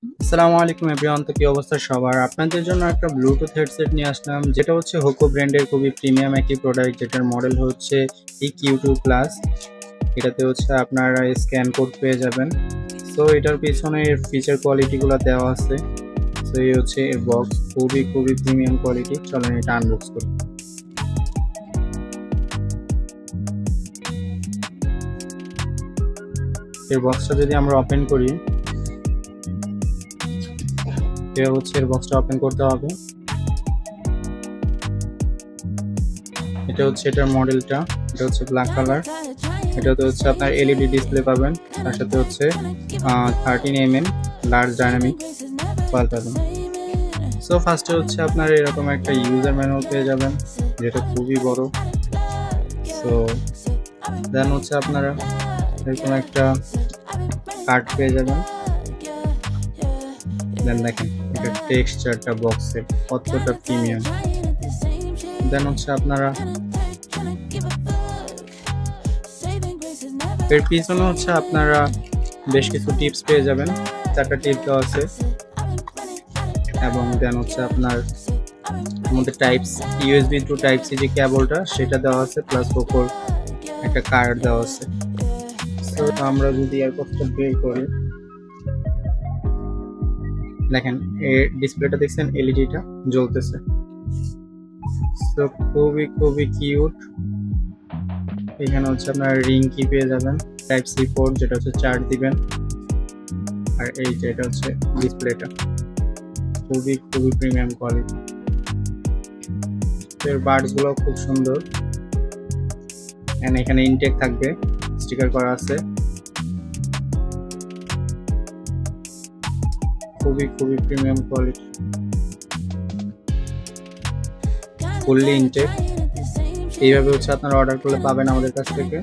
আসসালামু আলাইকুম এভরিওয়ান, তো কি অবস্থা সবার? আপনাদের জন্য একটা ব্লুটুথ হেডসেট নিয়ে আসলাম, যেটা হচ্ছে হোকো ব্র্যান্ডের খুবই প্রিমিয়াম একটি প্রোডাক্ট, যেটার মডেল হচ্ছে EQ2 প্লাস। এটাতে হচ্ছে আপনারা স্ক্যান কোড পেয়ে যাবেন। সো এটার পিছনে ফিচার কোয়ালিটিগুলো দেওয়া আছে। সো এই হচ্ছে এর বক্স, খুবই খুবই প্রিমিয়াম কোয়ালিটি। চলেন এটা আনবক্স করি। এর বক্সটা যদি আমরা ওপেন করি, এটা হচ্ছে এর বক্সটা ওপেন করতে হবে। এটা হচ্ছে এটার মডেলটা, এটা হচ্ছে ব্ল্যাক কালার। এটাতে হচ্ছে আপনার এলইডি ডিসপ্লে পাবেন, তার সাথে হচ্ছে 13 mm লার্জ ডাইনামিক কয়েল পাবেন। সো ফার্স্টে হচ্ছে আপনার এরকম একটা ইউজার ম্যানুয়াল পেয়ে যাবেন, যেটা খুবই বড়। সো দেন হচ্ছে আপনারা এরকম একটা কার্ড পেয়ে যাবেন। দেন দেখেন এটা টেক্সচারটা বক্সের কতটা প্রিমিয়াম। দেন হচ্ছে আপনারা এর পিছনে হচ্ছে আপনারা বেশ কিছু টিপস পেয়ে যাবেন, 4টা টিপস দেওয়া আছে। এবং দেন হচ্ছে আপনার মধ্যে types USB to type C যে কেবলটা সেটা দেওয়া আছে, প্লাস ওপর একটা কার্ড দেওয়া আছে। তো আমরা যদি এয়ারপডসটা বের করি, দেখেন এর ডিসপ্লেটা দেখছেন, এলইডিটা জ্বলতেছে। তো খুবই খুবই কিউট। এখানে হচ্ছে আপনার রিং কি পেয়ে যাবেন, টাইপ সি পোর্ট যেটা হচ্ছে চার্জ দিবেন। আর এই যে এটা হচ্ছে ডিসপ্লেটা, খুবই খুবই প্রিমিয়াম কোয়ালিটি। এর বার্ডস গুলো খুব সুন্দর। এখানে ইনটেক থাকবে, স্টিকার করা আছে। খুবই খুবই প্রিমিয়াম কোয়ালিটি, ফুললি ইনটেক। এইভাবে হচ্ছে আপনারা অর্ডার করলে পাবেন আমাদের কাছ থেকে।